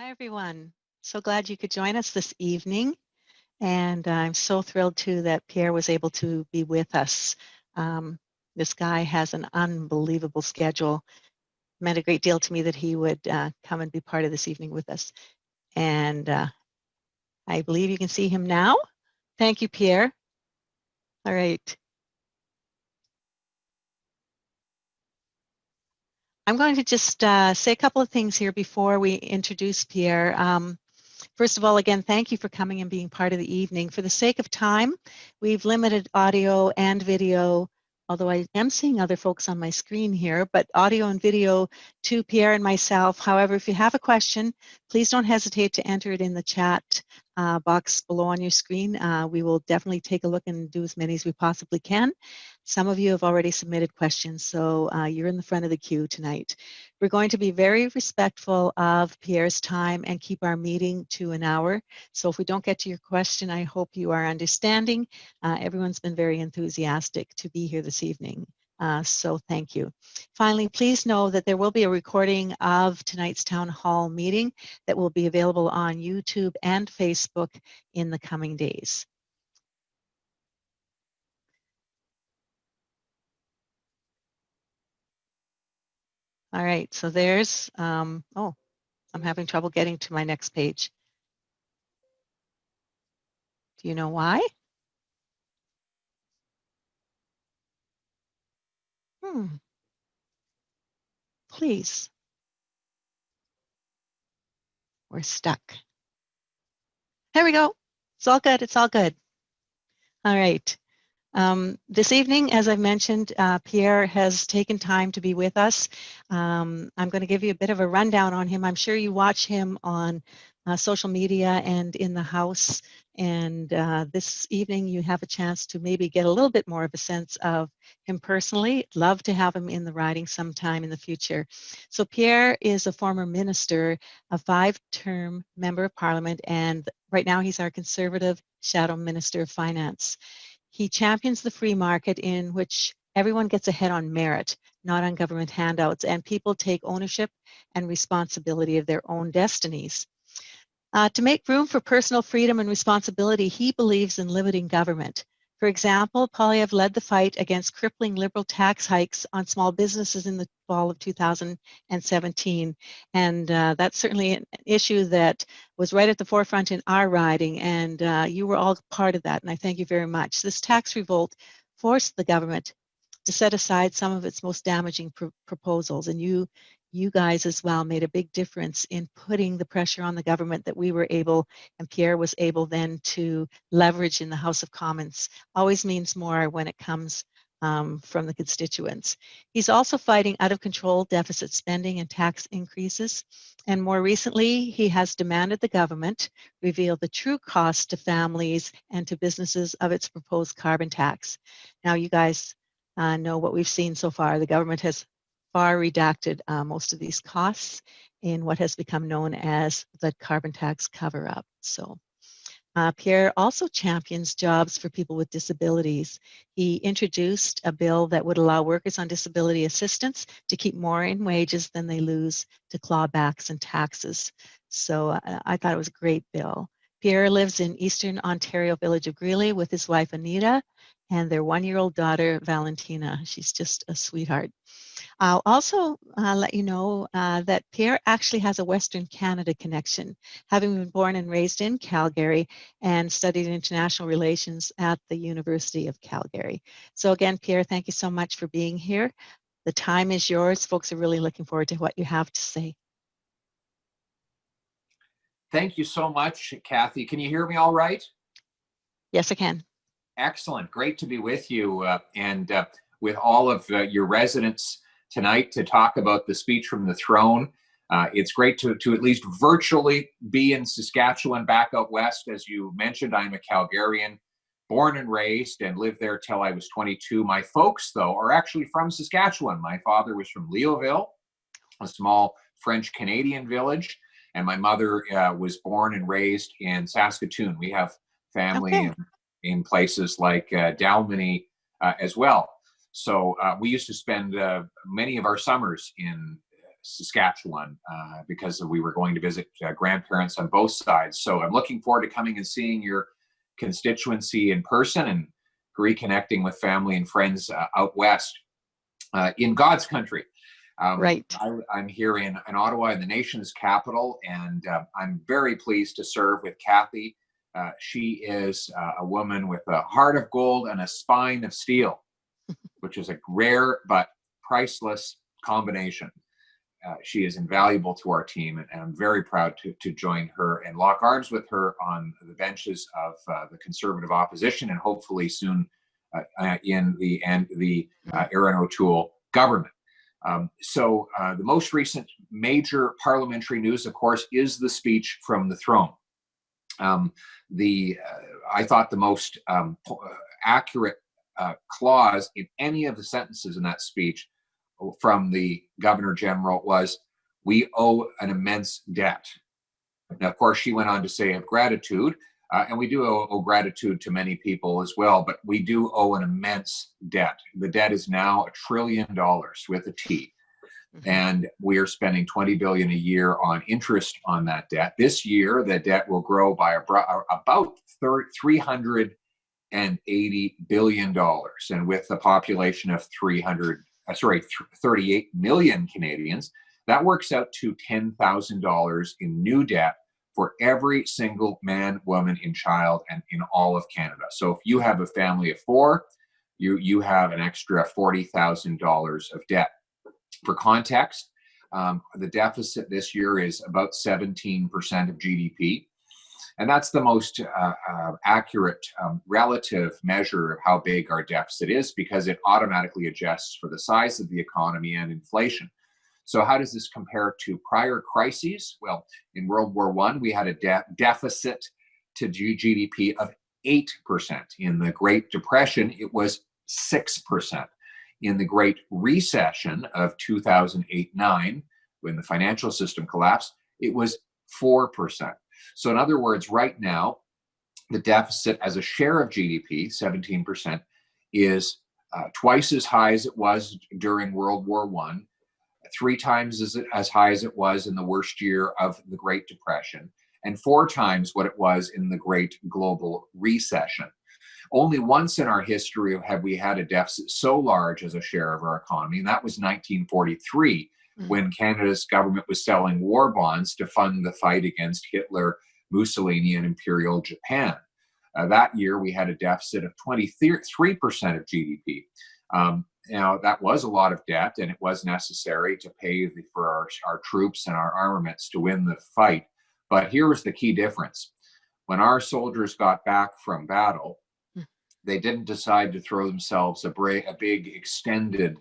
Hi, everyone. So glad you could join us this evening. And I'm so thrilled, too, that Pierre was able to be with us. Um, this guy has an unbelievable schedule. It meant a great deal to me that he would come and be part of this evening with us. And I believe you can see him now. Thank you, Pierre. All right. I'm going to just say a couple of things here before we introduce Pierre. First of all, again, thank you for coming and being part of the evening. For the sake of time, we've limited audio and video, although I am seeing other folks on my screen here, but audio and video to Pierre and myself. However, if you have a question, please don't hesitate to enter it in the chat box below on your screen. We will definitely take a look and do as many as we possibly can. Some of you have already submitted questions, so you're in the front of the queue tonight. We're going to be very respectful of Pierre's time and keep our meeting to an hour. So if we don't get to your question, I hope you are understanding. Everyone's been very enthusiastic to be here this evening. So thank you. Finally, please know that there will be a recording of tonight's town hall meeting that will be available on YouTube and Facebook in the coming days. All right, so there's, oh, I'm having trouble getting to my next page. Do you know why? Please. We're stuck. There we go. It's all good. It's all good. All right. This evening, as I mentioned, Pierre has taken time to be with us. I'm going to give you a bit of a rundown on him. I'm sure you watch him on social media and in the House. And this evening, you have a chance to maybe get a little bit more of a sense of him personally. Love to have him in the riding sometime in the future. So Pierre is a former minister, a 5-term member of Parliament, and right now he's our Conservative Shadow Minister of Finance. He champions the free market in which everyone gets ahead on merit, not on government handouts, and people take ownership and responsibility of their own destinies. To make room for personal freedom and responsibility, he believes in limiting government. For example, Poilievre led the fight against crippling Liberal tax hikes on small businesses in the fall of 2017. And that's certainly an issue that was right at the forefront in our riding, and you were all part of that, and I thank you very much. This tax revolt forced the government to set aside some of its most damaging proposals, and you guys as well made a big difference in putting the pressure on the government that we were able, and Pierre was able then to leverage in the House of Commons. Always means more when it comes from the constituents. He's also fighting out of control deficit spending and tax increases. And more recently, he has demanded the government reveal the true cost to families and to businesses of its proposed carbon tax. Now, you guys know what we've seen so far. The government has far redacted most of these costs in what has become known as the carbon tax cover-up. So Pierre also champions jobs for people with disabilities. He introduced a bill that would allow workers on disability assistance to keep more in wages than they lose to clawbacks and taxes. So I thought it was a great bill. Pierre lives in Eastern Ontario village of Greeley with his wife Anita and their 1-year-old daughter Valentina. She's just a sweetheart. I'll also let you know that Pierre actually has a Western Canada connection, having been born and raised in Calgary and studied international relations at the University of Calgary. So again, Pierre, thank you so much for being here. The time is yours. Folks are really looking forward to what you have to say. Thank you so much, Kathy. Can you hear me all right? Yes, I can. Excellent. Great to be with you and with all of your residents tonight to talk about the speech from the throne. It's great to at least virtually be in Saskatchewan, back out west. As you mentioned, I'm a Calgarian, born and raised, and lived there till I was 22. My folks, though, are actually from Saskatchewan. My father was from Leoville, a small French-Canadian village, and my mother was born and raised in Saskatoon. We have family in places like Dalmany as well. So we used to spend many of our summers in Saskatchewan because we were going to visit grandparents on both sides. So I'm looking forward to coming and seeing your constituency in person and reconnecting with family and friends out west in God's country. Right. I'm here in Ottawa, in the nation's capital, and I'm very pleased to serve with Cathay. She is a woman with a heart of gold and a spine of steel, which is a rare but priceless combination. She is invaluable to our team, and I'm very proud to join her and lock arms with her on the benches of the Conservative opposition, and hopefully soon in the Erin O'Toole government. So the most recent major parliamentary news, of course, is the speech from the throne. I thought the most accurate clause in any of the sentences in that speech from the Governor General was, "We owe an immense debt." Now, of course, she went on to say of gratitude, and we do owe gratitude to many people as well, but we do owe an immense debt. The debt is now $1 trillion with a T. And we are spending $20 billion a year on interest on that debt. This year, the debt will grow by about $380 billion. And with a population of 38 million Canadians, that works out to $10,000 in new debt for every single man, woman, and child, and in all of Canada. So if you have a family of 4, you have an extra $40,000 of debt. For context, the deficit this year is about 17% of GDP. And that's the most accurate relative measure of how big our deficit is, because it automatically adjusts for the size of the economy and inflation. So how does this compare to prior crises? Well, in World War I, we had a deficit to GDP of 8%. In the Great Depression, it was 6%. In the Great Recession of 2008-9, when the financial system collapsed, it was 4%. So in other words, right now, the deficit as a share of GDP, 17%, is twice as high as it was during World War I, 3 times as high as it was in the worst year of the Great Depression, and 4 times what it was in the Great Global Recession. Only once in our history have we had a deficit so large as a share of our economy, and that was 1943, when Canada's government was selling war bonds to fund the fight against Hitler, Mussolini, and Imperial Japan. That year, we had a deficit of 23% of GDP. Now, that was a lot of debt, and it was necessary to pay for our troops and our armaments to win the fight. But here was the key difference. When our soldiers got back from battle, they didn't decide to throw themselves a big extended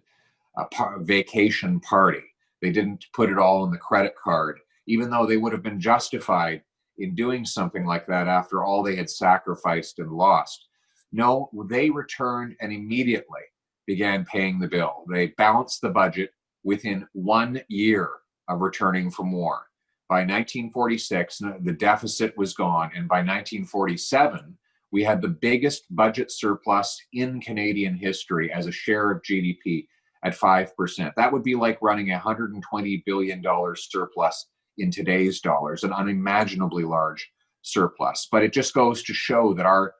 vacation party. They didn't put it all on the credit card, even though they would have been justified in doing something like that after all they had sacrificed and lost. No, they returned and immediately began paying the bill. They balanced the budget within 1 year of returning from war. By 1946, the deficit was gone, and by 1947, we had the biggest budget surplus in Canadian history as a share of GDP at 5%. That would be like running a $120 billion surplus in today's dollars, an unimaginably large surplus. But it just goes to show that our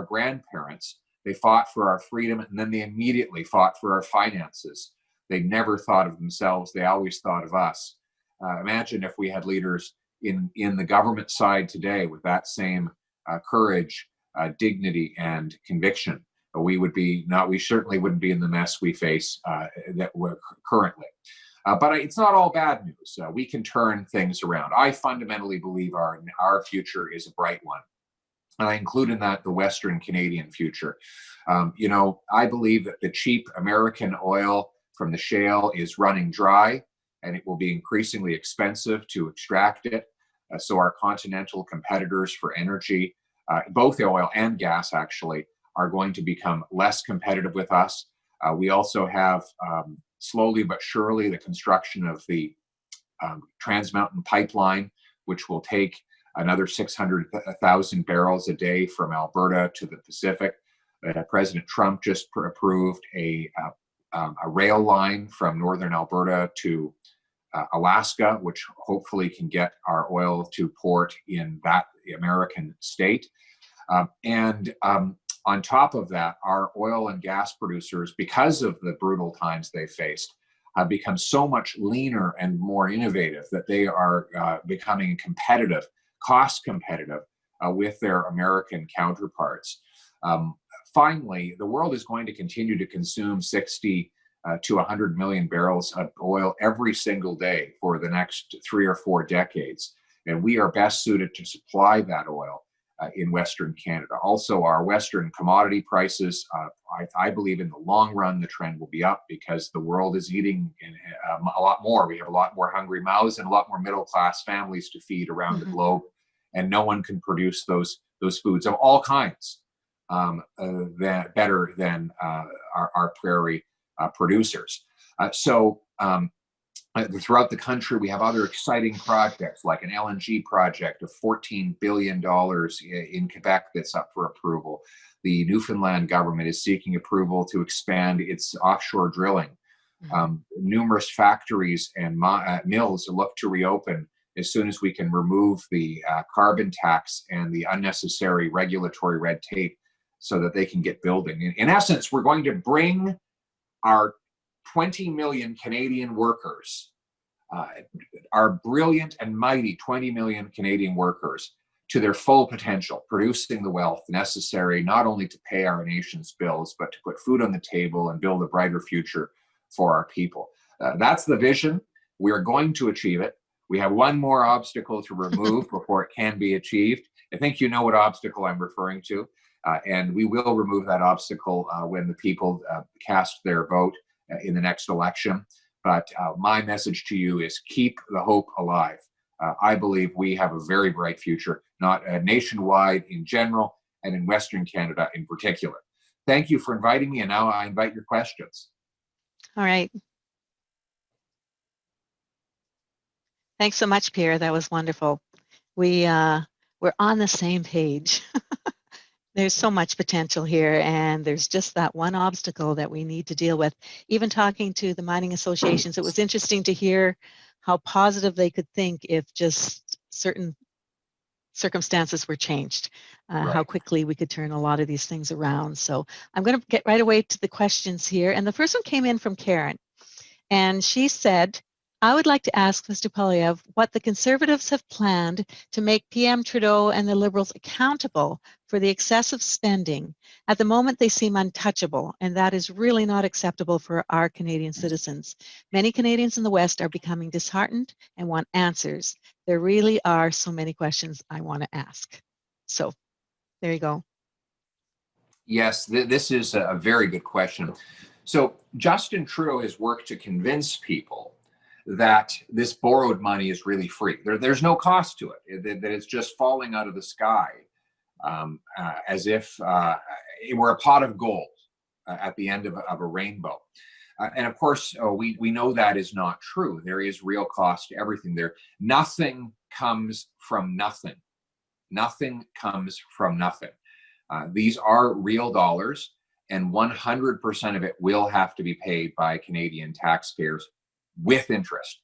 grandparents, they fought for our freedom, and then they immediately fought for our finances. They never thought of themselves. They always thought of us. Imagine if we had leaders in the government side today with that same courage, dignity, and conviction. We certainly wouldn't be in the mess we face that we're currently. But it's not all bad news. We can turn things around. I fundamentally believe our future is a bright one. And I include in that the Western Canadian future. I believe that the cheap American oil from the shale is running dry, and it will be increasingly expensive to extract it. So our continental competitors for energy, both oil and gas actually, are going to become less competitive with us. We also have, slowly but surely, the construction of the Trans Mountain Pipeline, which will take another 600,000 barrels a day from Alberta to the Pacific. President Trump just approved a rail line from northern Alberta to Alaska, which hopefully can get our oil to port in that American state. On top of that, our oil and gas producers, because of the brutal times they faced, have become so much leaner and more innovative that they are becoming competitive, cost competitive with their American counterparts. Finally, the world is going to continue to consume 60 to 100 million barrels of oil every single day for the next 3 or 4 decades. And we are best suited to supply that oil in Western Canada. Also, our Western commodity prices, I believe in the long run, the trend will be up because the world is eating a lot more. We have a lot more hungry mouths and a lot more middle-class families to feed around the globe, and no one can produce those foods of all kinds better than our prairie producers. Throughout the country, we have other exciting projects like an LNG project of $14 billion in Quebec that's up for approval. The Newfoundland government is seeking approval to expand its offshore drilling. Numerous factories and mills look to reopen as soon as we can remove the carbon tax and the unnecessary regulatory red tape so that they can get building. In essence, we're going to bring our 20 million Canadian workers, our brilliant and mighty 20 million Canadian workers, to their full potential, producing the wealth necessary not only to pay our nation's bills, but to put food on the table and build a brighter future for our people. That's the vision. We are going to achieve it. We have one more obstacle to remove before it can be achieved. I think you know what obstacle I'm referring to. And we will remove that obstacle when the people cast their vote in the next election. But my message to you is keep the hope alive. I believe we have a very bright future, not nationwide in general, and in Western Canada in particular. Thank you for inviting me, and now I invite your questions. All right. Thanks so much, Pierre. That was wonderful. We're on the same page. There's so much potential here, and there's just that one obstacle that we need to deal with. Even talking to the mining associations, it was interesting to hear how positive they could think if just certain circumstances were changed, how quickly we could turn a lot of these things around. So I'm going to get right away to the questions here. And the first one came in from Karen, and she said, I would like to ask Mr. Poilievre what the Conservatives have planned to make PM Trudeau and the Liberals accountable for the excessive spending. At the moment, they seem untouchable, and that is really not acceptable for our Canadian citizens. Many Canadians in the West are becoming disheartened and want answers. There really are so many questions I want to ask. So there you go. Yes, this is a very good question. So Justin Trudeau has worked to convince people that this borrowed money is really free. There's no cost to it, that it's just falling out of the sky as if it were a pot of gold at the end of a rainbow. And of course, we know that is not true. There is real cost to everything there. Nothing comes from nothing. Nothing comes from nothing. These are real dollars, and 100% of it will have to be paid by Canadian taxpayers with interest.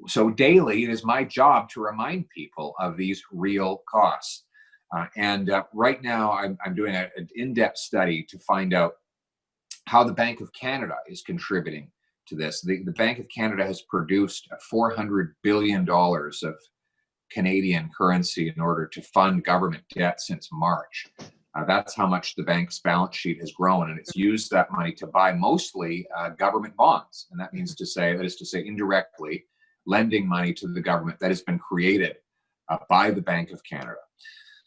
So daily, it is my job to remind people of these real costs. Right now, I'm doing an in-depth study to find out how the Bank of Canada is contributing to this. The Bank of Canada has produced $400 billion of Canadian currency in order to fund government debt since March. That's how much the bank's balance sheet has grown, and it's used that money to buy mostly government bonds. And that is to say indirectly lending money to the government that has been created by the Bank of Canada.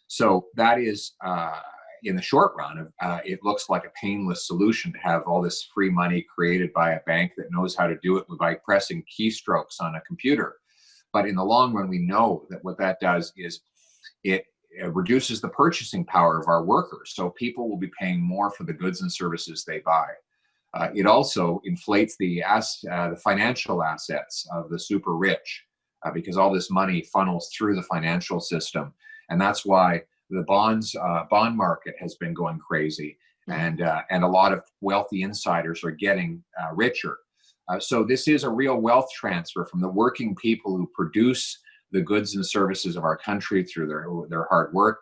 So that is, in the short run, it looks like a painless solution to have all this free money created by a bank that knows how to do it by pressing keystrokes on a computer. But in the long run, we know that what that does is it reduces the purchasing power of our workers. So people will be paying more for the goods and services they buy. It also inflates the financial assets of the super rich because all this money funnels through the financial system. And that's why the bond market has been going crazy. And a lot of wealthy insiders are getting richer. So this is a real wealth transfer from the working people who produce the goods and services of our country through their hard work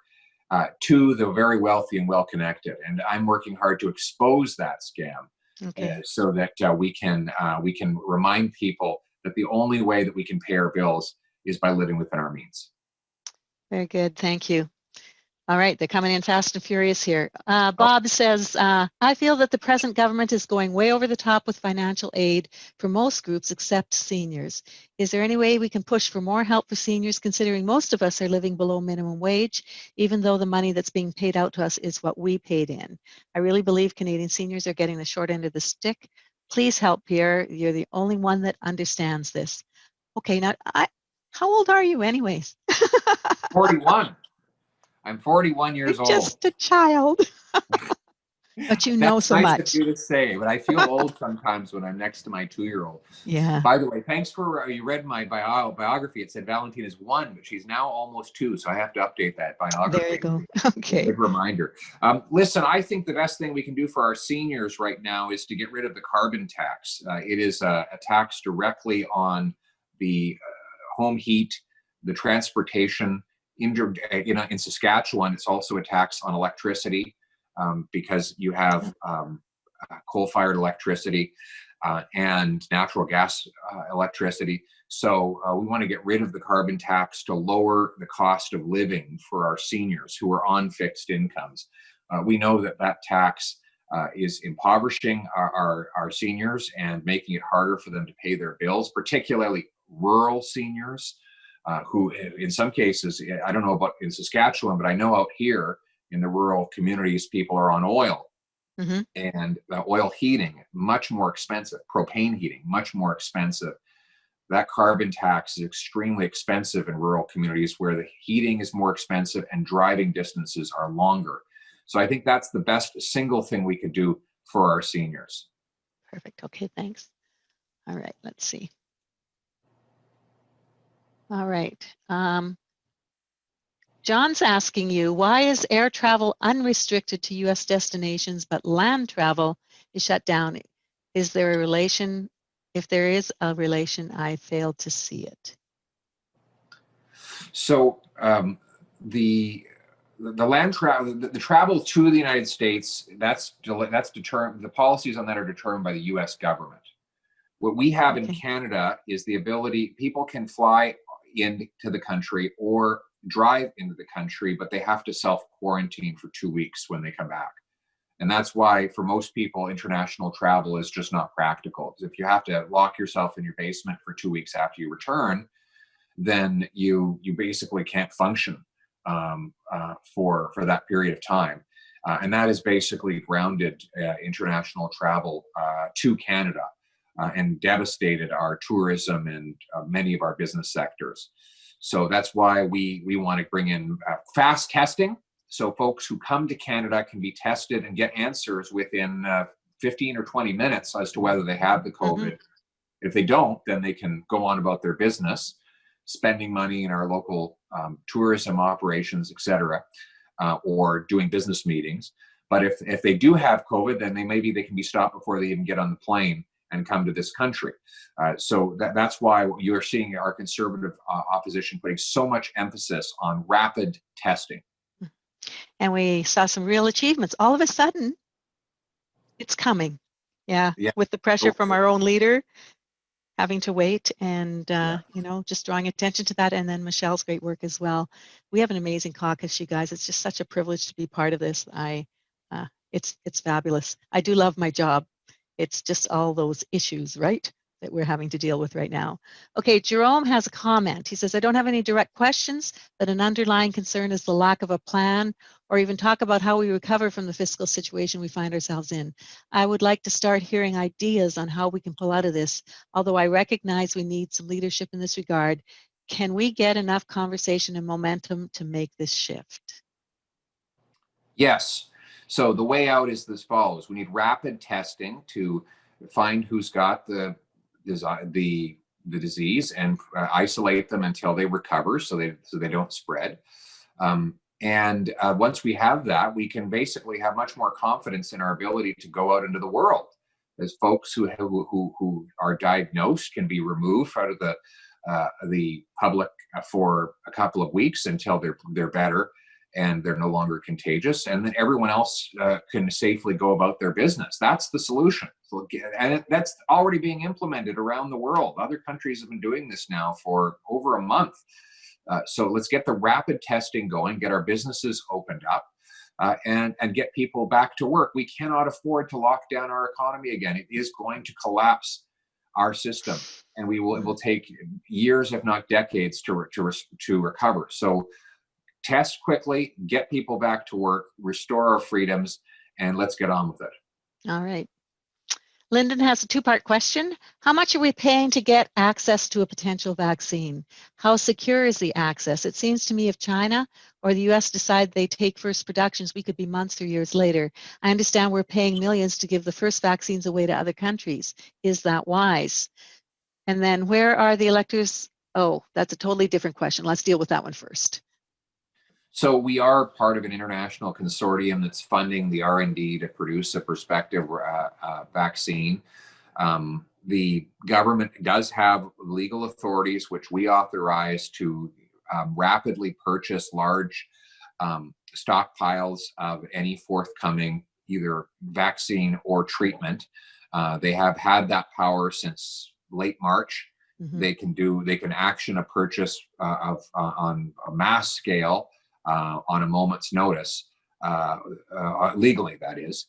to the very wealthy and well-connected. And I'm working hard to expose that scam so that we can remind people that the only way that we can pay our bills is by living within our means. Very good. Thank you. All right, they're coming in fast and furious here. Bob says, I feel that the present government is going way over the top with financial aid for most groups except seniors. Is there any way we can push for more help for seniors, considering most of us are living below minimum wage, even though the money that's being paid out to us is what we paid in? I really believe Canadian seniors are getting the short end of the stick. Please help, Pierre. You're the only one that understands this. Okay, now, how old are you anyways? 41. I'm 41 years old. Just a child. But you know so much. That's nice of you to say, but I feel old sometimes when I'm next to my 2-year-old. Yeah. By the way, thanks for, you read my biography. It said Valentina is 1, but she's now almost 2, so I have to update that biography. There you go. Okay. Good reminder. Listen, I think the best thing we can do for our seniors right now is to get rid of the carbon tax. It is a tax directly on the home heat, the transportation. In Saskatchewan, it's also a tax on electricity because you have coal-fired electricity and natural gas electricity. So we want to get rid of the carbon tax to lower the cost of living for our seniors who are on fixed incomes. We know that that tax is impoverishing our seniors and making it harder for them to pay their bills, particularly rural seniors. Who in some cases, I don't know about in Saskatchewan, but I know out here in the rural communities, people are on oil and oil heating, much more expensive, propane heating, much more expensive. That carbon tax is extremely expensive in rural communities where the heating is more expensive and driving distances are longer. So I think that's the best single thing we could do for our seniors. Perfect. Okay, thanks. All right, let's see. All right. John's asking you, why is air travel unrestricted to U.S. destinations, but land travel is shut down? Is there a relation? If there is a relation, I failed to see it. So the land travel, the travel to the United States, that's determined. The policies on that are determined by the U.S. government. What we have in Canada is the ability, people can fly into the country or drive into the country, but they have to self-quarantine for 2 weeks when they come back. And that's why for most people, international travel is just not practical. If you have to lock yourself in your basement for 2 weeks after you return, then you basically can't function for that period of time. And that has basically grounded international travel to Canada. And devastated our tourism and many of our business sectors. So that's why we want to bring in fast testing. So folks who come to Canada can be tested and get answers within 15 or 20 minutes as to whether they have the COVID. If they don't, then they can go on about their business, spending money in our local tourism operations, et cetera, or doing business meetings. But if they do have COVID, then maybe they can be stopped before they even get on the plane and come to this country. So that's why you're seeing our Conservative opposition putting so much emphasis on rapid testing. And we saw some real achievements. All of a sudden, it's coming. Yeah. With the pressure from our own leader, having to wait and, you know, just drawing attention to that. And then Michelle's great work as well. We have an amazing caucus, you guys. It's just such a privilege to be part of this. It's fabulous. I do love my job. It's just all those issues, right, that we're having to deal with right now. Okay, Jerome has a comment. He says, I don't have any direct questions, but an underlying concern is the lack of a plan or even talk about how we recover from the fiscal situation we find ourselves in. I would like to start hearing ideas on how we can pull out of this, although I recognize we need some leadership in this regard. Can we get enough conversation and momentum to make this shift? Yes. So the way out is as follows. We need rapid testing to find who's got the disease and isolate them until they recover so they don't spread. And once we have that, we can basically have much more confidence in our ability to go out into the world. as folks who are diagnosed can be removed out of the public for a couple of weeks until they're better and they're no longer contagious, and then everyone else can safely go about their business. That's the solution. So, and that's already being implemented around the world. Other countries have been doing this now for over a month. So let's get the rapid testing going, get our businesses opened up, and get people back to work. We cannot afford to lock down our economy again. It is going to collapse our system, and it will take years, if not decades, to recover. So test quickly, get people back to work, restore our freedoms, and let's get on with it. All right. Lyndon has a two-part question. How much are we paying to get access to a potential vaccine? How secure is the access? It seems to me if China or the US decide they take first productions, we could be months or years later. I understand we're paying millions to give the first vaccines away to other countries. Is that wise? And then where are the electors? Oh, that's a totally different question. Let's deal with that one first. So we are part of an international consortium that's funding the R&D to produce a prospective vaccine. The government does have legal authorities which we authorize to rapidly purchase large stockpiles of any forthcoming either vaccine or treatment. They have had that power since late March. Mm-hmm. They can action a purchase on a mass scale on a moment's notice, legally, that is.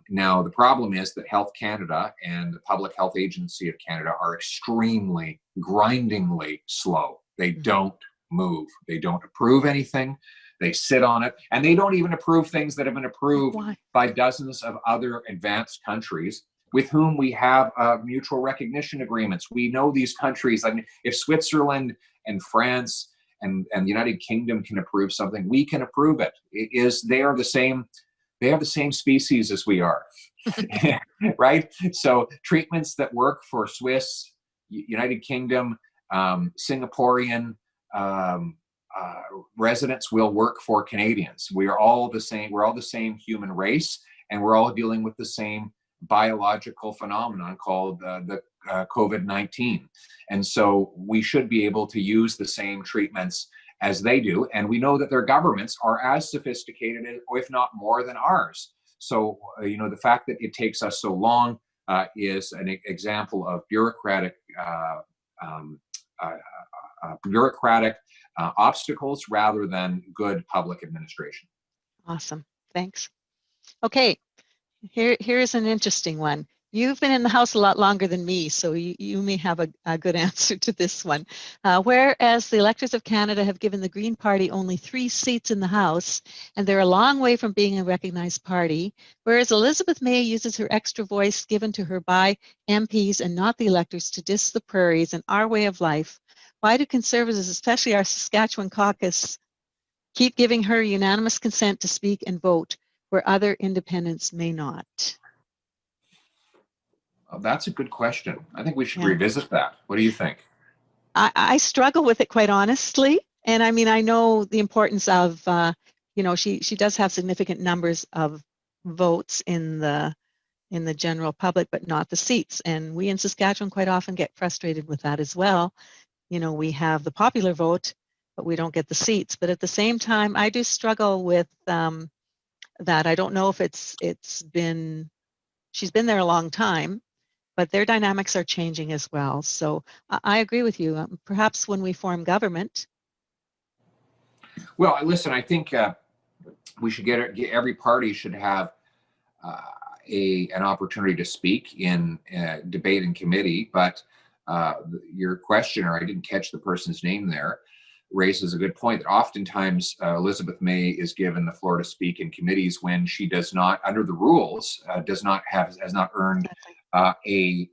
Now, the problem is that Health Canada and the Public Health Agency of Canada are extremely, grindingly slow. They don't move. They don't approve anything. They sit on it. And they don't even approve things that have been approved by dozens of other advanced countries with whom we have mutual recognition agreements. We know these countries. I mean, if Switzerland and France and the United Kingdom can approve something, we can approve it. They have the same species as we are, right? So treatments that work for Swiss, United Kingdom, Singaporean residents will work for Canadians. We are all the same. We're all the same human race, and we're all dealing with the same biological phenomenon called the COVID-19. And so we should be able to use the same treatments as they do. And we know that their governments are as sophisticated, if not more than ours. So, the fact that it takes us so long is an example of bureaucratic obstacles rather than good public administration. Awesome. Thanks. Okay. Here's an interesting one. You've been in the House a lot longer than me, so you may have a good answer to this one. Whereas the electors of Canada have given the Green Party only 3 seats in the House, and they're a long way from being a recognized party, whereas Elizabeth May uses her extra voice given to her by MPs and not the electors to diss the prairies and our way of life, why do Conservatives, especially our Saskatchewan caucus, keep giving her unanimous consent to speak and vote where other independents may not? That's a good question. I think we should revisit that. What do you think? I struggle with it, quite honestly. And I mean, I know the importance of, she does have significant numbers of votes in the general public, but not the seats. And we in Saskatchewan quite often get frustrated with that as well. We have the popular vote, but we don't get the seats. But at the same time, I do struggle with that. I don't know if she's been there a long time, but their dynamics are changing as well. So I agree with you. Perhaps when we form government. Well, listen, I think we should every party should have an opportunity to speak in debate in committee. But your questioner, I didn't catch the person's name there, raises a good point that oftentimes Elizabeth May is given the floor to speak in committees when she does not, under the rules, has not earned a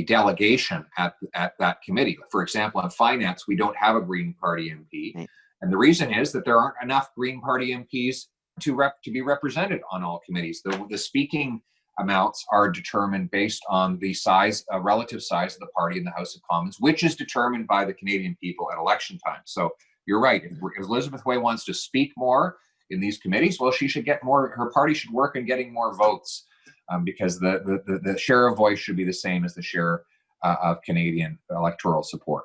delegation at that committee. For example, on finance, we don't have a Green Party MP, right. And the reason is that there aren't enough Green Party MPs to be represented on all committees. The speaking amounts are determined based on the relative size of the party in the House of Commons, which is determined by the Canadian people at election time. So you're right. If Elizabeth Way wants to speak more in these committees, well, she should get more. Her party should work in getting more votes because the share of voice should be the same as the share of Canadian electoral support.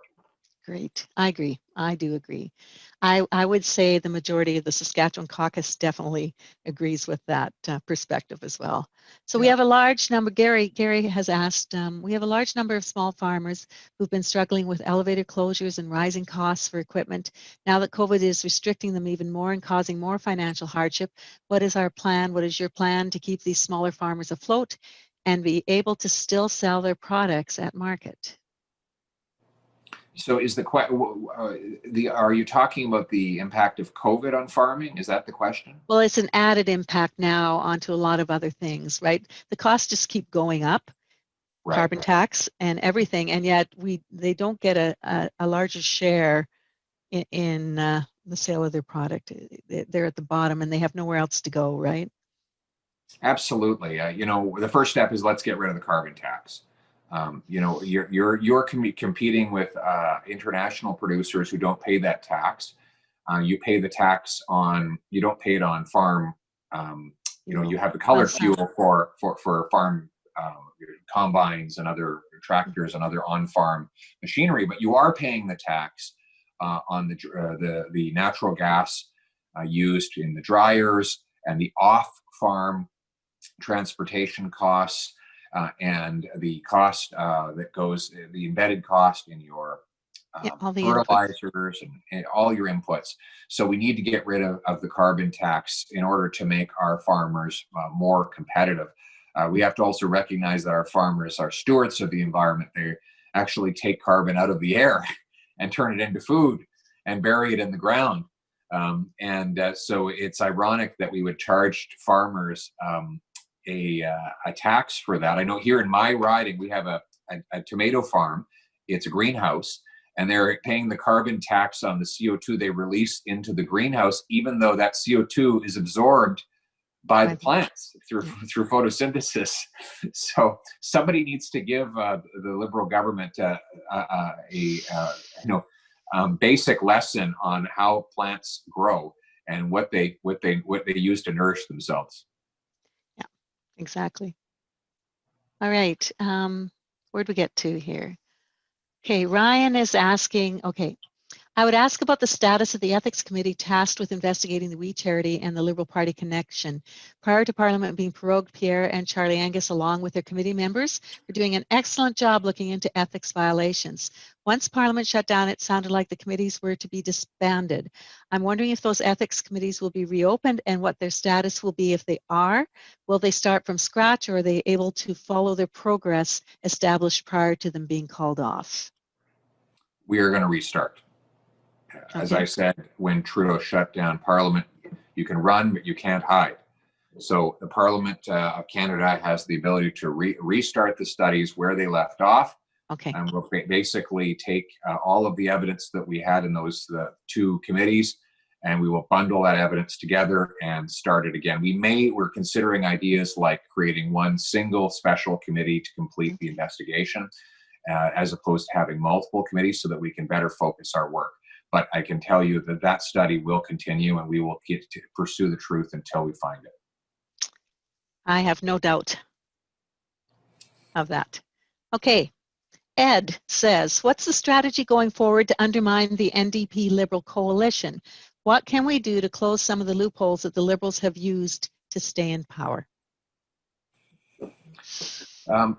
Great. I agree. I do agree. I would say the majority of the Saskatchewan caucus definitely agrees with that perspective as well. So we have a large number, Gary has asked, we have a large number of small farmers who've been struggling with elevated closures and rising costs for equipment. Now that COVID is restricting them even more and causing more financial hardship, what is our plan? What is your plan to keep these smaller farmers afloat and be able to still sell their products at market? So is are you talking about the impact of COVID on farming? Is that the question? Well, it's an added impact now onto a lot of other things, right? The costs just keep going up, Right. carbon tax and everything, and yet they don't get a larger share in the sale of their product. They're at the bottom and they have nowhere else to go, right? Absolutely. The first step is let's get rid of the carbon tax. You're competing with international producers who don't pay that tax. You pay the tax you don't pay it on farm. You have the colored fuel for farm combines and other tractors and other on-farm machinery, but you are paying the tax on the natural gas used in the dryers and the off-farm transportation costs. And the cost that goes, the embedded cost in your all the fertilizers and all your inputs. So we need to get rid of the carbon tax in order to make our farmers more competitive. We have to also recognize that our farmers are stewards of the environment. They actually take carbon out of the air and turn it into food and bury it in the ground. So it's ironic that we would charge farmers a tax for that. I know here in my riding, we have a tomato farm. It's a greenhouse, and they're paying the carbon tax on the CO2 they release into the greenhouse, even though that CO2 is absorbed by the plants through photosynthesis. So somebody needs to give the Liberal government a basic lesson on how plants grow and what they use to nourish themselves. Exactly. All right. Where'd we get to here? Okay, Ryan is asking, okay, I would ask about the status of the Ethics Committee tasked with investigating the We Charity and the Liberal Party connection. Prior to Parliament being prorogued, Pierre and Charlie Angus, along with their committee members, were doing an excellent job looking into ethics violations. Once Parliament shut down, it sounded like the committees were to be disbanded. I'm wondering if those ethics committees will be reopened and what their status will be if they are. Will they start from scratch, or are they able to follow their progress established prior to them being called off? We are going to restart. As I said, when Trudeau shut down Parliament, you can run, but you can't hide. So the Parliament of Canada has the ability to restart the studies where they left off. Okay. And we'll basically take all of the evidence that we had in those two committees, and we will bundle that evidence together and start it again. We're considering ideas like creating one single special committee to complete the investigation, as opposed to having multiple committees, so that we can better focus our work. But I can tell you that study will continue, and we will get to pursue the truth until we find it. I have no doubt of that. Okay. Ed says, what's the strategy going forward to undermine the NDP Liberal coalition? What can we do to close some of the loopholes that the Liberals have used to stay in power?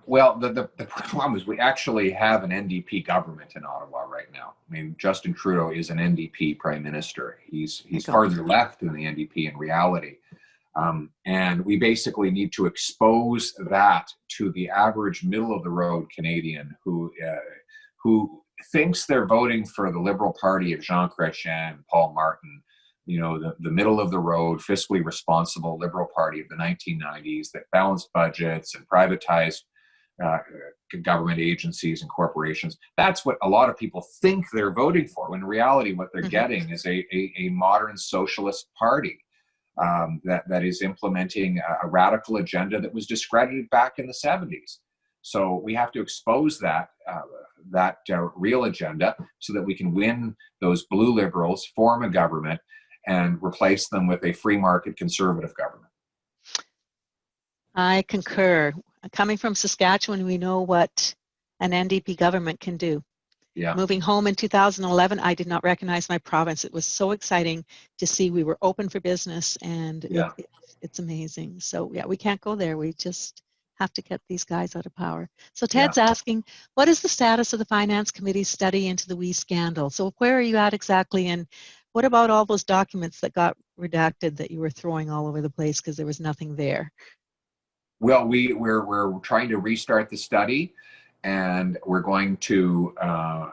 Well, the problem is we actually have an NDP government in Ottawa right now. I mean, Justin Trudeau is an NDP prime minister. He's farther left than the NDP in reality. And we basically need to expose that to the average middle-of-the-road Canadian who thinks they're voting for the Liberal Party of Jean Chrétien and Paul Martin, the middle-of-the-road, fiscally responsible Liberal Party of the 1990s that balanced budgets and privatized government agencies and corporations. That's what a lot of people think they're voting for, when in reality what they're getting is a modern socialist party. That is implementing a radical agenda that was discredited back in the 70s. So we have to expose that real agenda so that we can win those blue Liberals, form a government, and replace them with a free market conservative government. I concur. Coming from Saskatchewan, we know what an NDP government can do. Yeah. Moving home in 2011, I did not recognize my province. It was so exciting to see we were open for business, and Yeah. it's amazing. So yeah, we can't go there. We just have to get these guys out of power. So Yeah. Ted's asking, what is the status of the Finance Committee's study into the WE scandal? So where are you at exactly, and what about all those documents that got redacted that you were throwing all over the place because there was nothing there? Well, we're trying to restart the study, and we're going to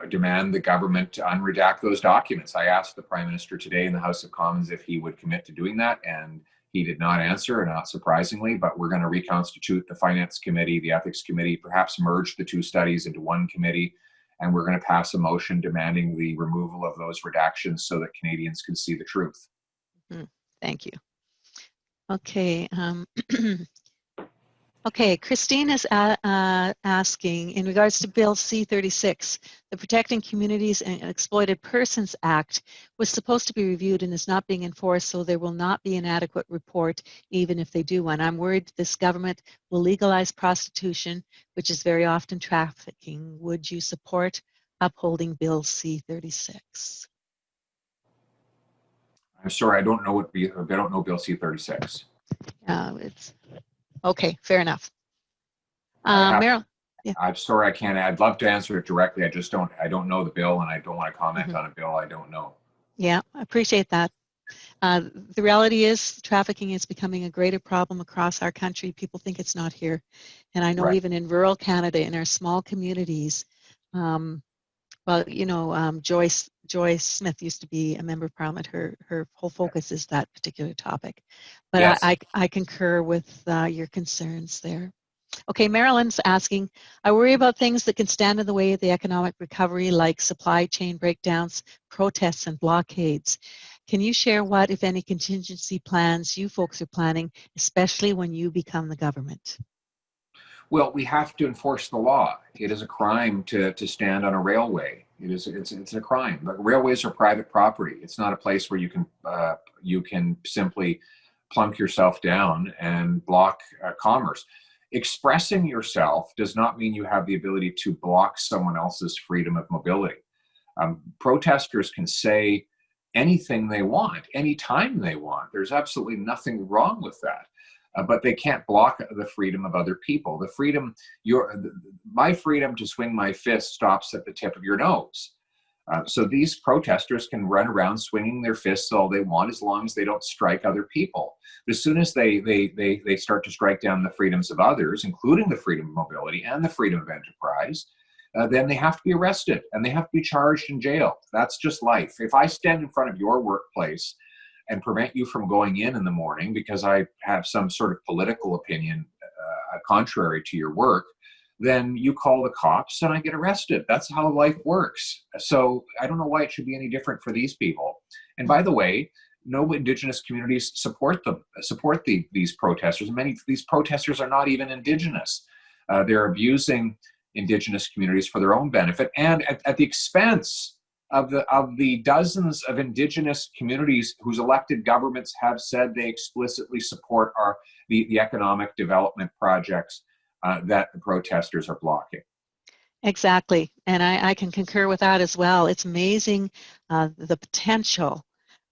demand the government to unredact those documents. I asked the Prime Minister today in the House of Commons if he would commit to doing that, and he did not answer, not surprisingly, but we're going to reconstitute the Finance Committee, the Ethics Committee, perhaps merge the two studies into one committee, and we're going to pass a motion demanding the removal of those redactions so that Canadians can see the truth. Thank you. Okay. Okay, Christine is asking, in regards to Bill C-36, the Protecting Communities and Exploited Persons Act was supposed to be reviewed and is not being enforced, so there will not be an adequate report even if they do one. I'm worried this government will legalize prostitution, which is very often trafficking. Would you support upholding Bill C-36? I'm sorry, I don't know Bill C-36. It's okay, fair enough. I'm sorry, I can't. I'd love to answer it directly. I don't know the bill, and I don't want to comment on a bill I don't know. Yeah, I appreciate that. The reality is trafficking is becoming a greater problem across our country. People think it's not here. And I know even in rural Canada, in our small communities, well, you know, Joyce Smith used to be a member of Parliament. Her whole focus is that particular topic. But yes. I concur with your concerns there. Okay, Marilyn's asking, I worry about things that can stand in the way of the economic recovery, like supply chain breakdowns, protests, and blockades. Can you share what, if any, contingency plans you folks are planning, especially when you become the government? Well, we have to enforce the law. It is a crime to stand on a railway. It's a crime. But railways are private property. It's not a place where you can simply plunk yourself down and block commerce. Expressing yourself does not mean you have the ability to block someone else's freedom of mobility. Protesters can say anything they want, anytime they want. There's absolutely nothing wrong with that. But they can't block the freedom of other people. My freedom to swing my fist stops at the tip of your nose. So these protesters can run around swinging their fists all they want, as long as they don't strike other people. As soon as they start to strike down the freedoms of others, including the freedom of mobility and the freedom of enterprise, then they have to be arrested and they have to be charged and jailed. That's just life. If I stand in front of your workplace and prevent you from going in the morning because I have some sort of political opinion contrary to your work, then you call the cops and I get arrested. That's how life works. So I don't know why it should be any different for these people. And by the way, no Indigenous communities support these protesters. Many of these protesters are not even Indigenous. They're abusing Indigenous communities for their own benefit and at the expense of the dozens of Indigenous communities whose elected governments have said they explicitly support the economic development projects that the protesters are blocking. Exactly, and I can concur with that as well. It's amazing the potential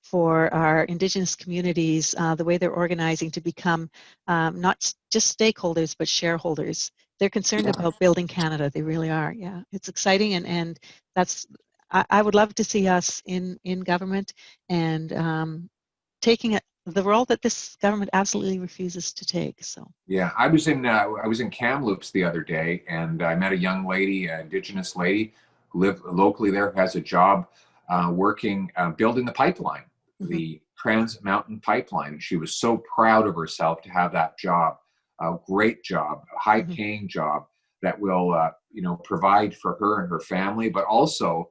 for our Indigenous communities, the way they're organizing to become not just stakeholders, but shareholders. They're concerned about building Canada. They really are. Yeah, it's exciting, and that's. I would love to see us in government and taking the role that this government absolutely refuses to take. So yeah, I was in Kamloops the other day, and I met a young lady, an Indigenous lady who lived locally there, has a job working building the pipeline, the Trans Mountain Pipeline. She was so proud of herself to have that job, a great job, a high-paying job that will provide for her and her family, but also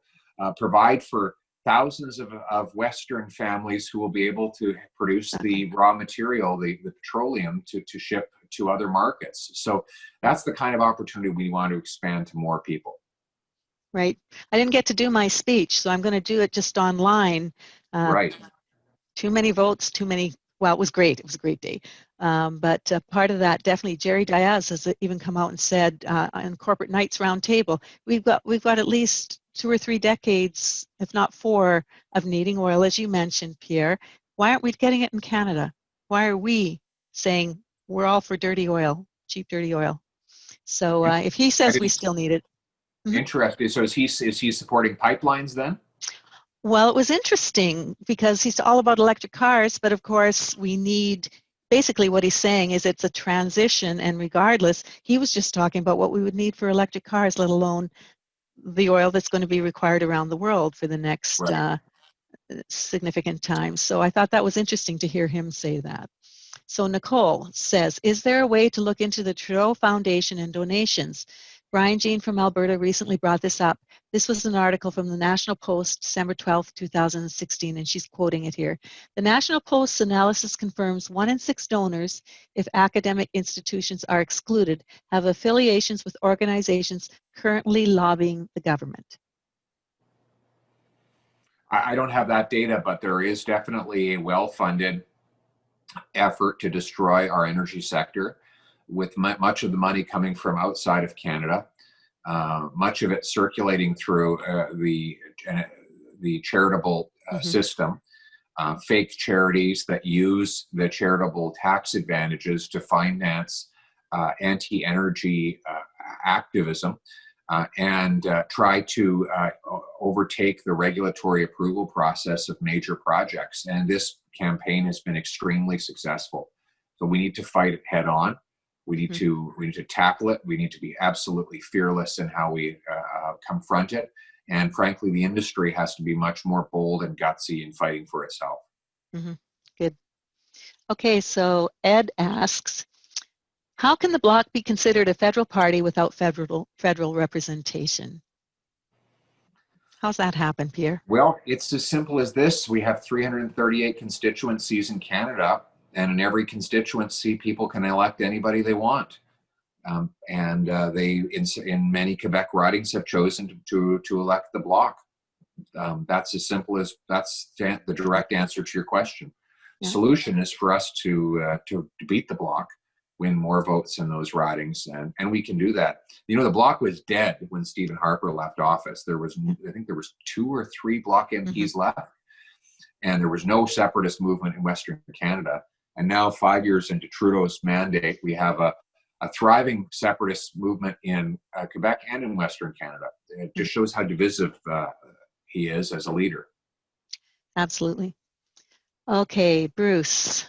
provide for thousands of Western families who will be able to produce the raw material, the petroleum to ship to other markets. So that's the kind of opportunity we want to expand to more people. Right. I didn't get to do my speech, so I'm going to do it just online. Right. Too many votes, too many well, it was great. It was a great day. But part of that, definitely, Jerry Diaz has even come out and said on Corporate Knights Roundtable, we've got at least 2 or 3 decades, if not 4, of needing oil, as you mentioned, Pierre. Why aren't we getting it in Canada? Why are we saying we're all for dirty oil, cheap dirty oil? So if he I says we didn't, still need it. interesting. So is he supporting pipelines then? Well, it was interesting because he's all about electric cars, but of course we need, basically what he's saying is it's a transition, and regardless, he was just talking about what we would need for electric cars, let alone the oil that's going to be required around the world for the next Right. significant time. So I thought that was interesting to hear him say that. So Nicole says, is there a way to look into the Trudeau Foundation and donations? Brian Jean from Alberta recently brought this up. This was an article from the National Post, December 12, 2016, and she's quoting it here. The National Post's analysis confirms 1 in 6 donors, if academic institutions are excluded, have affiliations with organizations currently lobbying the government. I don't have that data, but there is definitely a well-funded effort to destroy our energy sector, with much of the money coming from outside of Canada, much of it circulating through the charitable system, fake charities that use the charitable tax advantages to finance anti-energy activism, and try to overtake the regulatory approval process of major projects. And this campaign has been extremely successful. So we need to fight it head on. We need to tackle it. We need to be absolutely fearless in how we confront it. And frankly, the industry has to be much more bold and gutsy in fighting for itself. Good. Okay, so Ed asks, how can the Bloc be considered a federal party without federal representation? How's that happen, Pierre? Well, it's as simple as this. We have 338 constituencies in Canada, and in every constituency, people can elect anybody they want. They, in many Quebec ridings, have chosen to elect the Bloc. That's as simple as, that's the direct answer to your question. The solution is for us to beat the Bloc, win more votes in those ridings, and we can do that. You know, the Bloc was dead when Stephen Harper left office. There was, I think there was 2 or 3 Bloc MPs left, and there was no separatist movement in Western Canada. And now, 5 years into Trudeau's mandate, we have a thriving separatist movement in Quebec and in Western Canada. It just shows how divisive he is as a leader. Absolutely. Okay, Bruce.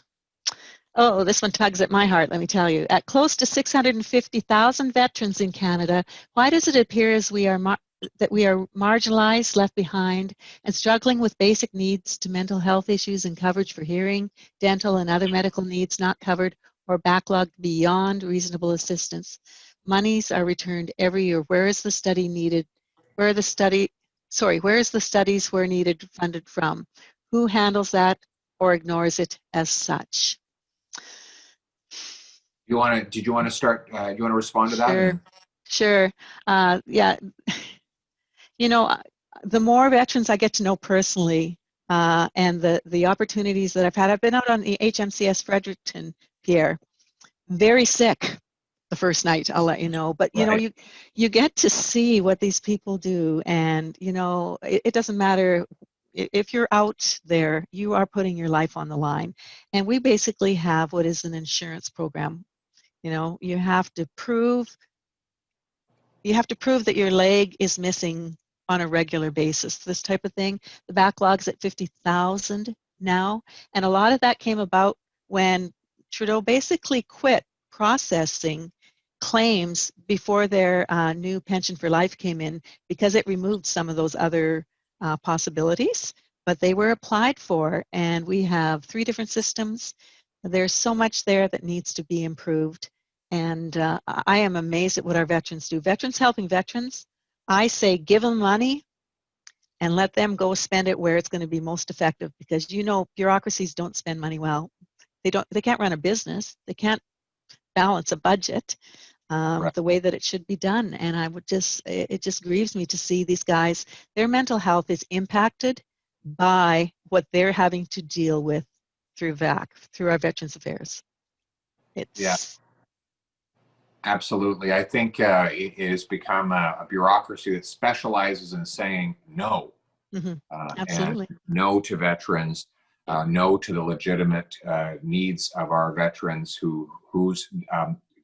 Oh, this one tugs at my heart, let me tell you. At close to 650,000 veterans in Canada, why does it appear as that we are marginalized, left behind, and struggling with basic needs to mental health issues and coverage for hearing, dental, and other medical needs not covered or backlogged beyond reasonable assistance? Monies are returned every year. Where is the study needed? Where is the studies where needed funded from? Who handles that or ignores it as such? Did you want to start? Do you want to respond to that? Sure. Yeah. You know, the more veterans I get to know personally, and the opportunities that I've been out on the HMCS Fredericton, Pierre, very sick the first night, I'll let you know. But you know, you get to see what these people do, and you know, it doesn't matter if you're out there, you are putting your life on the line. And we basically have what is an insurance program. You know, you have to prove that your leg is missing on a regular basis, this type of thing. The backlog's at 50,000 now, and a lot of that came about when Trudeau basically quit processing claims before their new pension for life came in, because it removed some of those other possibilities, but they were applied for, and we have 3 different systems. There's so much there that needs to be improved. And I am amazed at what our veterans do. Veterans helping veterans, I say give them money and let them go spend it where it's going to be most effective, because you know bureaucracies don't spend money well. They can't run a business. They can't balance a budget the way that it should be done. And it just grieves me to see these guys, their mental health is impacted by what they're having to deal with through VAC, through our Veterans Affairs. Yeah, absolutely. I think it has become a bureaucracy that specializes in saying no, Mm-hmm. and Absolutely. no to veterans, no to the legitimate needs of our veterans whose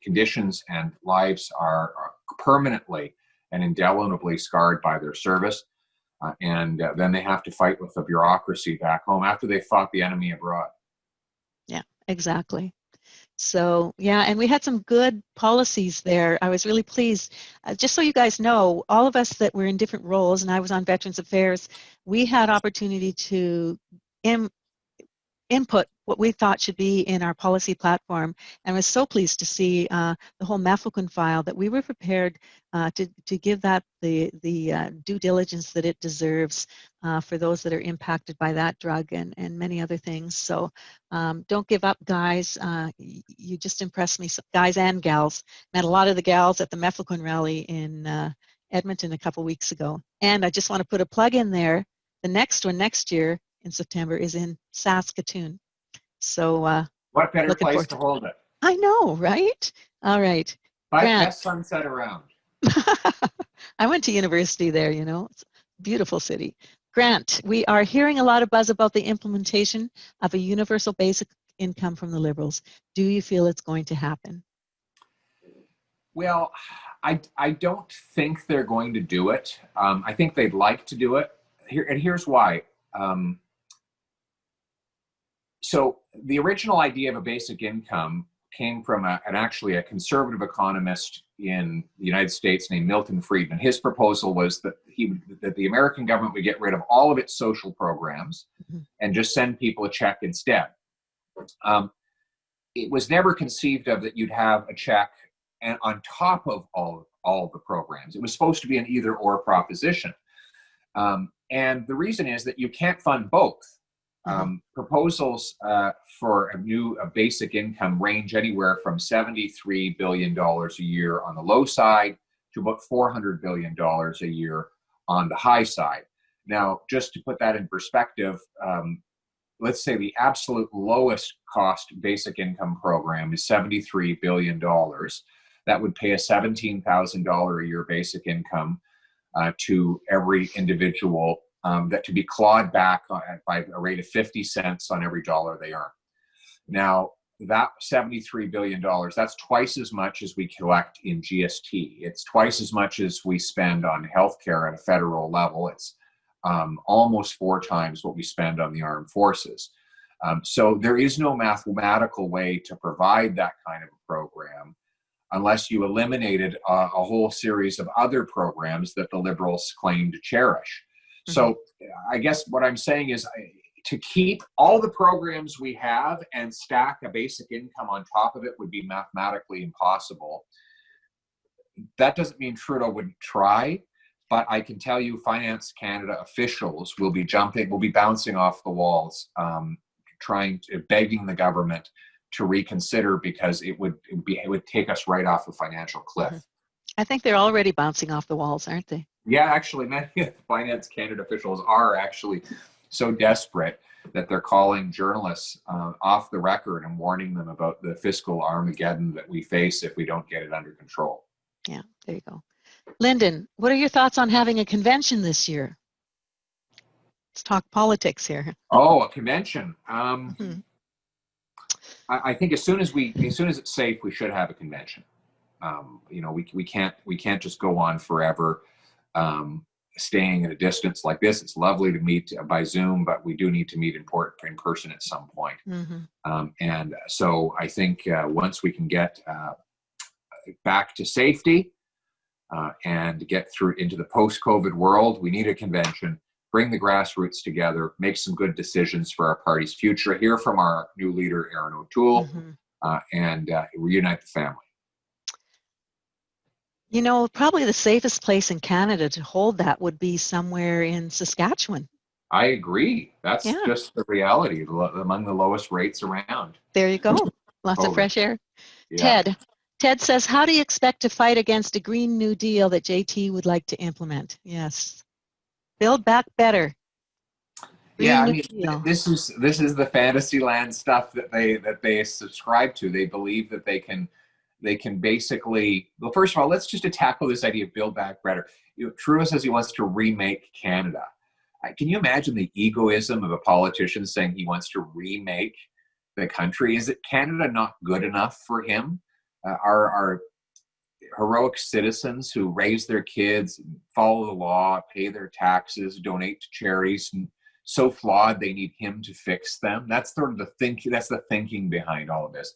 conditions and lives are permanently and indelibly scarred by their service. And then they have to fight with the bureaucracy back home after they fought the enemy abroad. Yeah, exactly. So, yeah, and we had some good policies there. I was really pleased. Just so you guys know, all of us that were in different roles, and I was on Veterans Affairs, we had opportunity to input what we thought should be in our policy platform, and was so pleased to see the whole Mafequin file, that we were prepared to give that the due diligence that it deserves for those that are impacted by that drug and many other things. So don't give up, guys. You just impressed me, guys and gals. Met a lot of the gals at the Mafequin rally in Edmonton a couple weeks ago. And I just want to put a plug in there. The next one next year in September is in Saskatoon. So What better looking place forward to to it. hold it? I know, right? All right. Grant. Best sunset around. I went to university there, you know. It's a beautiful city. Grant, we are hearing a lot of buzz about the implementation of a universal basic income from the Liberals. Do you feel it's going to happen? Well, I don't think they're going to do it. I think they'd like to do it. Here's why. So the original idea of a basic income came from actually a conservative economist in the United States named Milton Friedman. His proposal was that the American government would get rid of all of its social programs and just send people a check instead. It was never conceived of that you'd have a check and on top of all of the programs. It was supposed to be an either or proposition. And the reason is that you can't fund both. Proposals for a basic income range anywhere from $73 billion a year on the low side to about $400 billion a year on the high side. Now, just to put that in perspective, let's say the absolute lowest cost basic income program is $73 billion. That would pay a $17,000 a year basic income to every individual, that to be clawed back by a rate of 50 cents on every dollar they earn. Now, that $73 billion, that's twice as much as we collect in GST. It's twice as much as we spend on healthcare at a federal level. It's almost 4 times what we spend on the armed forces. So there is no mathematical way to provide that kind of a program unless you eliminated a whole series of other programs that the Liberals claim to cherish. So I guess what I'm saying is to keep all the programs we have and stack a basic income on top of it would be mathematically impossible. That doesn't mean Trudeau wouldn't try, but I can tell you Finance Canada officials will be bouncing off the walls, begging the government to reconsider, because it would take us right off the financial cliff. I think they're already bouncing off the walls, aren't they? Yeah, actually, many of the Finance Canada officials are actually so desperate that they're calling journalists off the record and warning them about the fiscal Armageddon that we face if we don't get it under control. Yeah, there you go. Lyndon, what are your thoughts on having a convention this year? Let's talk politics here. Oh, a convention. I think as soon as it's safe, we should have a convention. We can't just go on forever staying at a distance like this. It's lovely to meet by Zoom, but we do need to meet in person at some point. And so I think once we can get back to safety and get through into the post-COVID world, we need a convention. Bring the grassroots together, make some good decisions for our party's future, hear from our new leader, Erin O'Toole, and reunite the family. You know, probably the safest place in Canada to hold that would be somewhere in Saskatchewan. I agree. That's just the reality, among the lowest rates around. There you go. Lots of fresh air. Yeah. Ted says, how do you expect to fight against a Green New Deal that JT would like to implement? Yes. Build back better. Yeah, Green I New mean, Deal. this is the fantasy land stuff that they subscribe to. They believe that they can basically, well, first of all, let's just tackle this idea of build back better. Trudeau says he wants to remake Canada. Can you imagine the egoism of a politician saying he wants to remake the country? Is it Canada not good enough for him? Our heroic citizens who raise their kids, follow the law, pay their taxes, donate to charities, and so flawed they need him to fix them. That's sort of the thinking. That's the thinking behind all of this.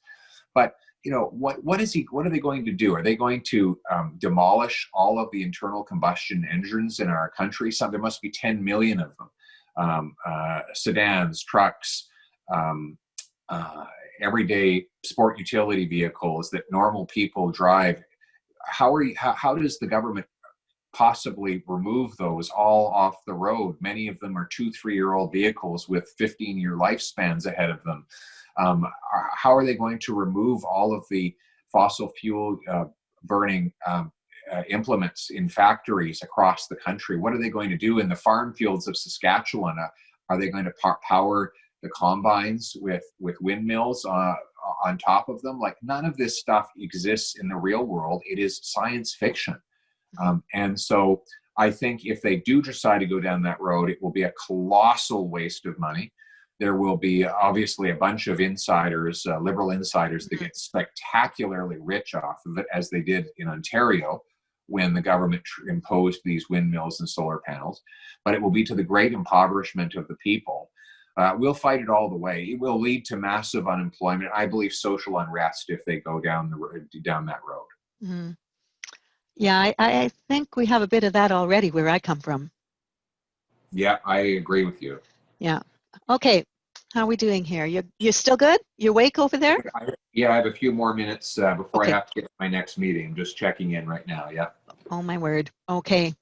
But what are they going to do? Are they going to demolish all of the internal combustion engines in our country? There must be 10 million of them. Sedans, trucks, um, everyday sport utility vehicles that normal people drive. How does the government possibly remove those all off the road? Many of them are 2-3-year-old vehicles with 15-year lifespans ahead of them. How are they going to remove all of the fossil fuel burning implements in factories across the country? What are they going to do in the farm fields of Saskatchewan? Are they going to power the combines with windmills on top of them? Like, none of this stuff exists in the real world. It is science fiction. And so I think if they do decide to go down that road, it will be a colossal waste of money. There will be obviously a bunch of insiders, liberal insiders, that get spectacularly rich off of it, as they did in Ontario when the government imposed these windmills and solar panels. But it will be to the great impoverishment of the people. We'll fight it all the way. It will lead to massive unemployment. I believe social unrest if they go down that road. Mhm. Yeah, I think we have a bit of that already where I come from. Yeah, I agree with you. Yeah. Okay. How are we doing here? You still good? You awake over there? Yeah, I have a few more minutes before I Okay. have to get to my next meeting. I'm just checking in right now. Yeah. Oh my word. Okay.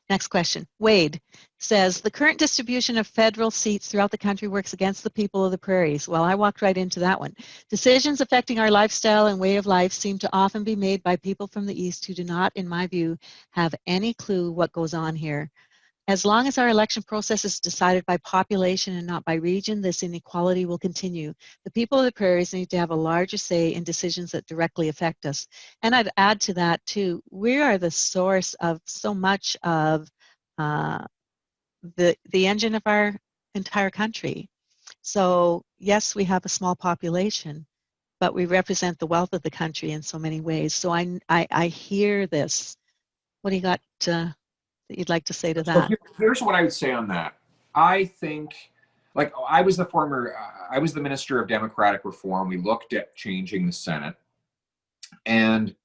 Next question. Wade says, the current distribution of federal seats throughout the country works against the people of the prairies. Well, I walked right into that one. Decisions affecting our lifestyle and way of life seem to often be made by people from the East who do not, in my view, have any clue what goes on here. As long as our election process is decided by population and not by region, this inequality will continue. The people of the prairies need to have a larger say in decisions that directly affect us. And I'd add to that too, we are the source of so much of the engine of our entire country. So yes, we have a small population, but we represent the wealth of the country in so many ways. So I hear this. What do you got that you'd like to say to So that? here's what I would say on that. I think, like, I was the minister of democratic reform. We looked at changing the Senate, and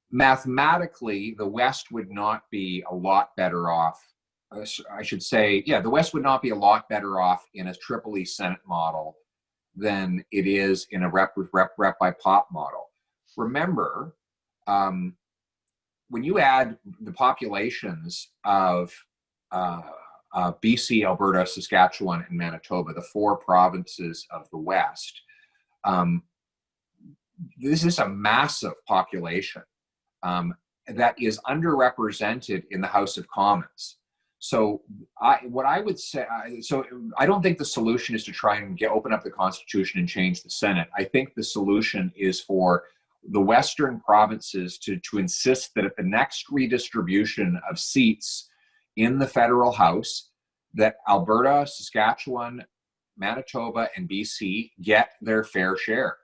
mathematically, the West would not be a lot better off. I should say, yeah, the West would not be a lot better off in a Triple E Senate model than it is in a rep by pop model. Remember, when you add the populations of BC, Alberta, Saskatchewan, and Manitoba, the 4 provinces of the West, this is a massive population that is underrepresented in the House of Commons. So what I would say, so I don't think the solution is to try and open up the Constitution and change the Senate. I think the solution is for the Western provinces to insist that at the next redistribution of seats in the federal House, that Alberta, Saskatchewan, Manitoba, and BC get their fair share.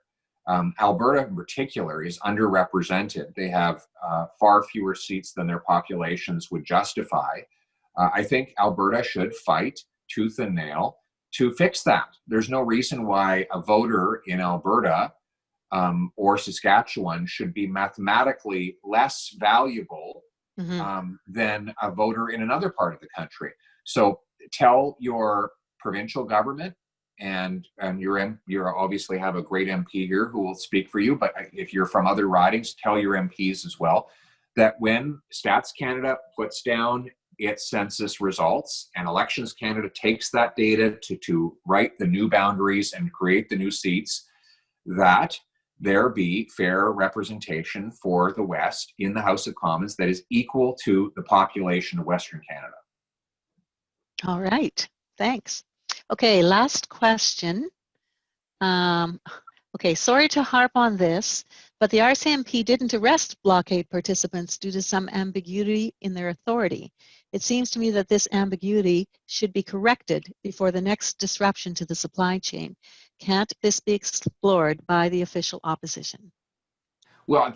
Alberta in particular is underrepresented. They have far fewer seats than their populations would justify. I think Alberta should fight tooth and nail to fix that. There's no reason why a voter in Alberta or Saskatchewan should be mathematically less valuable than a voter in another part of the country. So tell your provincial government, and you obviously have a great MP here who will speak for you, but if you're from other ridings, tell your MPs as well that when Stats Canada puts down its census results and Elections Canada takes that data to write the new boundaries and create the new seats, that there be fair representation for the West in the House of Commons that is equal to the population of Western Canada. All right. thanks. Okay, last question. Okay, sorry to harp on this, but the RCMP didn't arrest blockade participants due to some ambiguity in their authority. It seems to me that this ambiguity should be corrected before the next disruption to the supply chain. Can't this be explored by the official opposition? Well,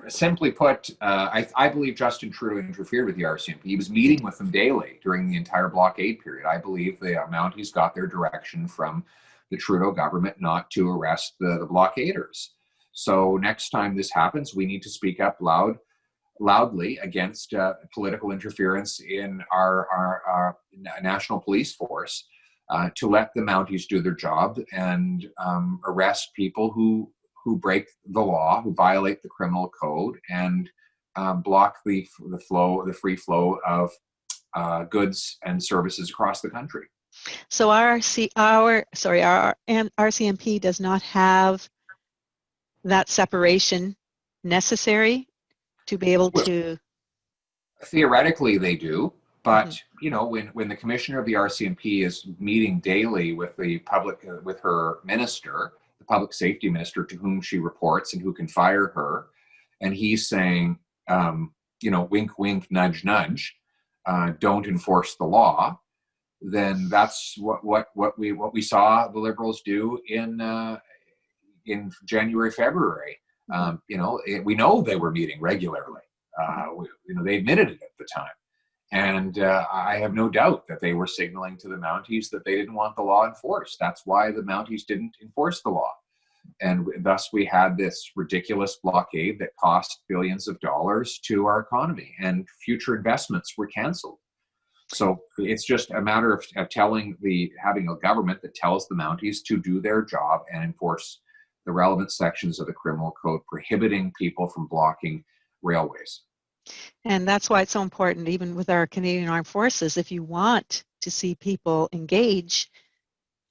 simply put, I believe Justin Trudeau interfered with the RCMP. He was meeting with them daily during the entire blockade period. I believe the Mounties got their direction from the Trudeau government not to arrest the blockaders. So next time this happens, we need to speak up loudly against political interference in our national police force to let the Mounties do their job and arrest people who break the law, who violate the criminal code, and block the free flow of goods and services across the country. So our RCMP does not have that separation necessary to be able to. Theoretically, they do, but you know, when the commissioner of the RCMP is meeting daily with the public, with her minister, the public safety minister, to whom she reports and who can fire her, and he's saying, you know, wink, wink, nudge, nudge, don't enforce the law, then that's what we saw the Liberals do in January, February. You know, we know they were meeting regularly. You know, they admitted it at the time, and I have no doubt that they were signaling to the Mounties that they didn't want the law enforced. That's why the Mounties didn't enforce the law, and thus we had this ridiculous blockade that cost billions of dollars to our economy, and future investments were canceled. So it's just a matter of having a government that tells the Mounties to do their job and enforce the relevant sections of the criminal code prohibiting people from blocking railways. And that's why it's so important, even with our Canadian Armed Forces, if you want to see people engage,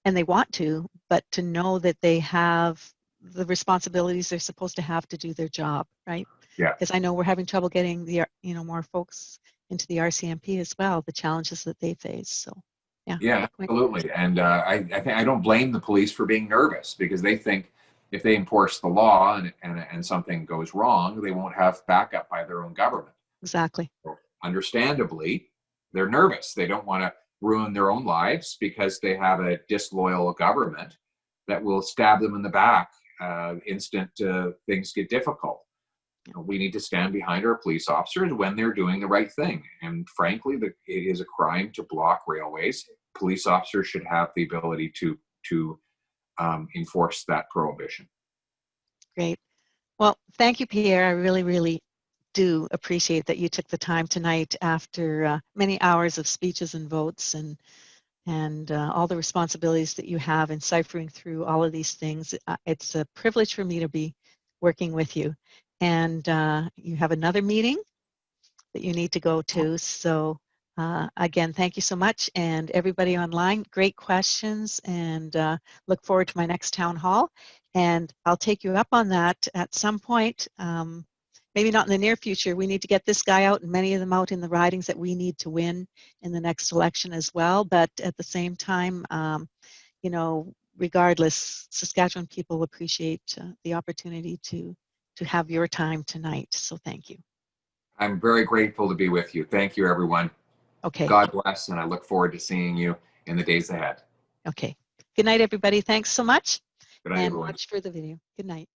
and they want to, but to know that they have the responsibilities they're supposed to have to do their job, right? Yeah. Because I know we're having trouble getting the, you know, more folks into the RCMP as well, the challenges that they face. So, yeah. Yeah, absolutely. And I don't blame the police for being nervous, because they think if they enforce the law and something goes wrong, they won't have backup by their own government. Exactly. So understandably, they're nervous. They don't want to ruin their own lives because they have a disloyal government that will stab them in the back instant things get difficult. You know, we need to stand behind our police officers when they're doing the right thing. And frankly, it is a crime to block railways. Police officers should have the ability to enforce that prohibition. Great. Well, thank you, Pierre. I really, really do appreciate that you took the time tonight after many hours of speeches and votes and all the responsibilities that you have in ciphering through all of these things. It's a privilege for me to be working with you. And you have another meeting that you need to go to. So again, thank you so much. And everybody online, great questions, and look forward to my next town hall. And I'll take you up on that at some point. Maybe not in the near future. We need to get this guy out and many of them out in the ridings that we need to win in the next election as well. But at the same time, you know, regardless, Saskatchewan people appreciate the opportunity to have your time tonight. So thank you. I'm very grateful to be with you. Thank you, everyone. Okay. God bless, and I look forward to seeing you in the days ahead. Okay. Good night, everybody. Thanks so much. Good night, and everyone. watch for the video. Good night.